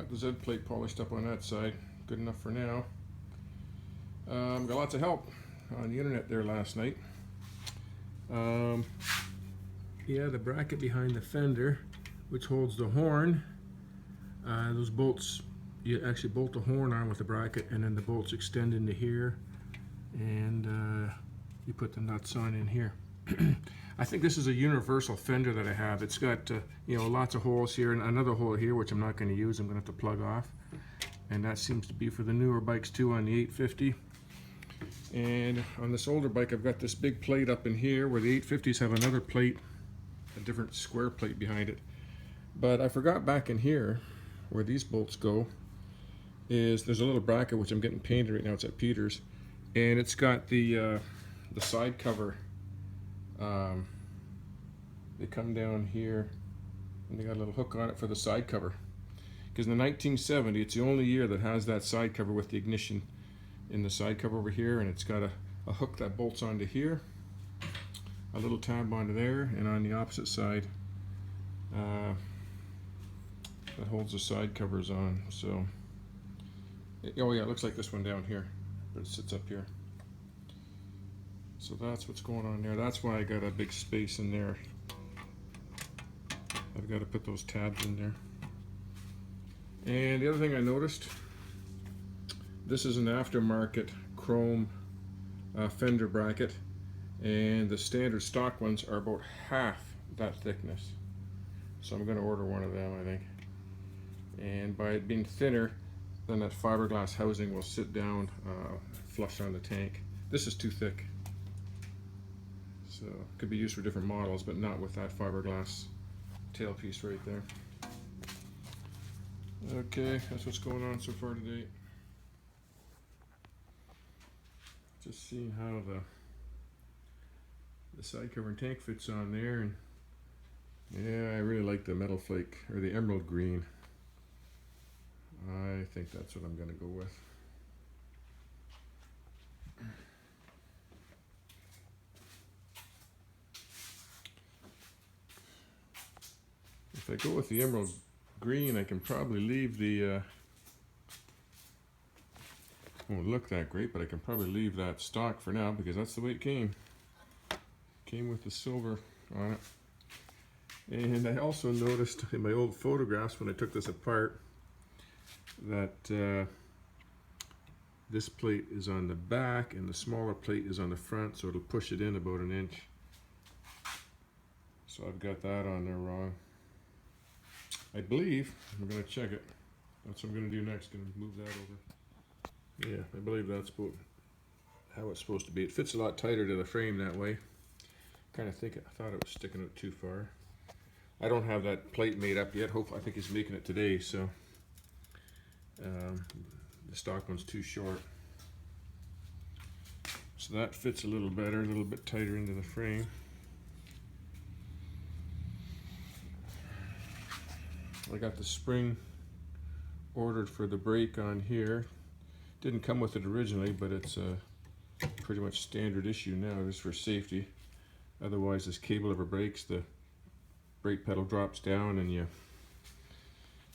Got the Z plate polished up on that side. Good enough for now. Got lots of help on the internet there last night. Yeah, the bracket behind the fender, which holds the horn, those bolts, you actually bolt the horn on with the bracket, and then the bolts extend into here, and you put the nuts on in here. I think this is a universal fender that I have. It's got lots of holes here, and another hole here which I'm not going to use. I'm going to have to plug off, and that seems to be for the newer bikes too on the 850. And on this older bike, I've got this big plate up in here where the 850s have another plate, a different square plate behind it. But I forgot back in here where these bolts go is there's a little bracket which I'm getting painted right now. It's at Peter's, and it's got the side cover. They come down here and they got a little hook on it for the side cover, because in the 1970 it's the only year that has that side cover with the ignition in the side cover over here, and it's got a hook that bolts onto here, a little tab onto there, and on the opposite side that holds the side covers on. So oh yeah, it looks like this one down here, but it sits up here. So that's what's going on there. That's why I got a big space in there. I've got to put those tabs in there. And the other thing I noticed, this is an aftermarket chrome fender bracket, and the standard stock ones are about half that thickness. So I'm going to order one of them, I think. And by it being thinner, then that fiberglass housing will sit down flush on the tank. This is too thick. So it could be used for different models, but not with that fiberglass tailpiece right there. Okay, that's what's going on so far today. Just seeing how the side cover and tank fits on there, and yeah, I really like the metal flake, or the emerald green. I think that's what I'm going to go with. If I go with the emerald green, I can probably leave the won't look that great, but I can probably leave that stock for now because that's the way it came. Came with the silver on it. And I also noticed in my old photographs when I took this apart that this plate is on the back and the smaller plate is on the front, so it'll push it in about an inch. So I've got that on there wrong. I believe, I'm going to check it. That's what I'm going to do next, going to move that over. Yeah, I believe that's how it's supposed to be. It fits a lot tighter to the frame that way. I thought it was sticking out too far. I don't have that plate made up yet. I think he's making it today, so the stock one's too short. So that fits a little better, a little bit tighter into the frame. I got the spring ordered for the brake on here. Didn't come with it originally, but it's a pretty much standard issue now, just for safety. Otherwise, this cable ever breaks, the brake pedal drops down and you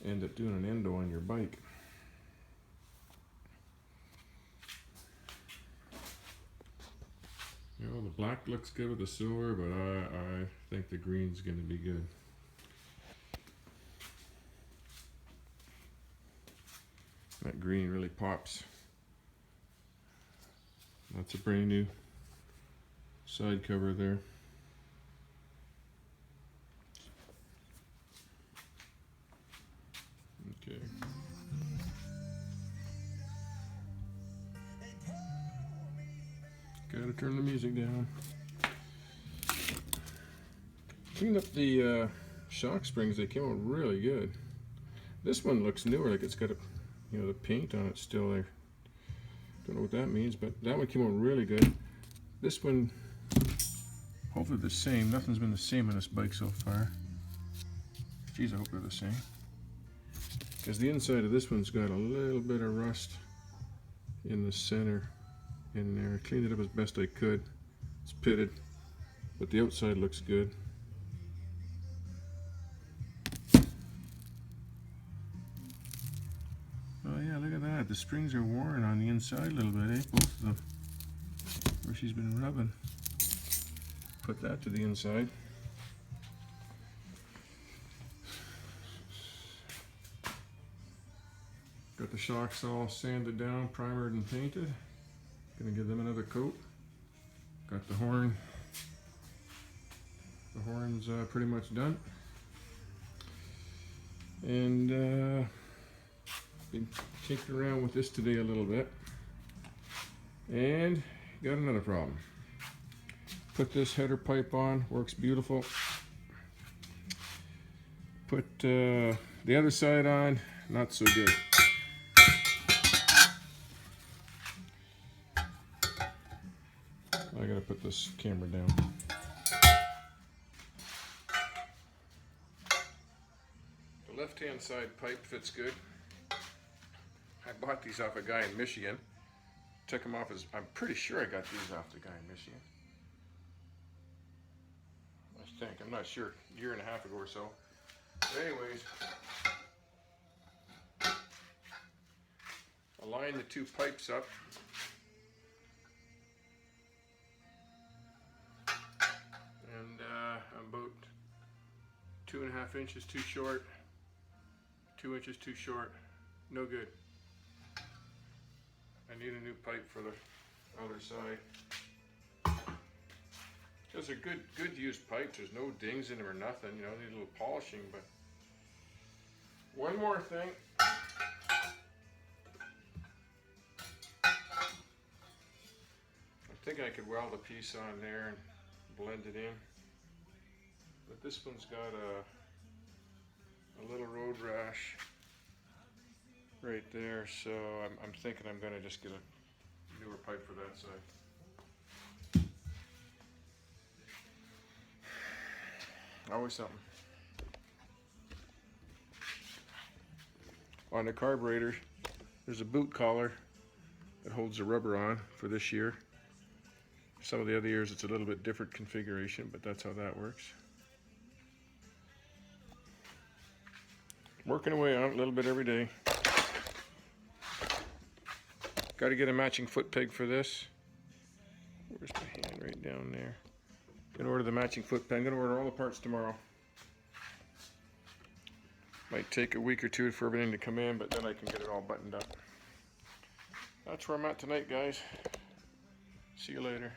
end up doing an endo on your bike. You know, the black looks good with the silver, but I think the green's going to be good. That green really pops. That's a brand new side cover there. Okay. Gotta turn the music down. Cleaned up the shock springs. They came out really good. This one looks newer, like it's got a the paint on it still there. Don't know what that means, but that one came out really good. This one, hopefully the same. Nothing's been the same on this bike so far. Geez, I hope they're the same. Because the inside of this one's got a little bit of rust in the center in there. I cleaned it up as best I could. It's pitted, but the outside looks good. that. The springs are worn on the inside a little bit, eh? Both of them. Where she's been rubbing. Put that to the inside. Got the shocks all sanded down, primered and painted. Gonna give them another coat. Got the horn. The horn's pretty much done. And been tinkering around with this today a little bit. And got another problem. Put this header pipe on, works beautiful. Put the other side on, not so good. I gotta put this camera down. The left-hand side pipe fits good. I bought these off a guy in Michigan. Took them off his, I'm pretty sure I got these off the guy in Michigan. I think, I'm not sure, a year and a half ago or so. But anyways, align the two pipes up. And I'm about 2.5 inches too short, 2 inches too short, no good. I need a new pipe for the other side. Those are good used pipes. There's no dings in them or nothing. You know, need a little polishing. But one more thing. I'm thinking I could weld a piece on there and blend it in. But this one's got a little road rash right there, so I'm thinking I'm going to just get a newer pipe for that side. Always something. On the carburetor, there's a boot collar that holds the rubber on for this year. Some of the other years it's a little bit different configuration, but that's how that works. Working away on it a little bit every day. Got to get a matching foot peg for this. Where's my hand? Right down there. Gonna order the matching foot peg. I'm gonna order all the parts tomorrow. Might take a week or two for everything to come in, but then I can get it all buttoned up. That's where I'm at tonight, guys. See you later.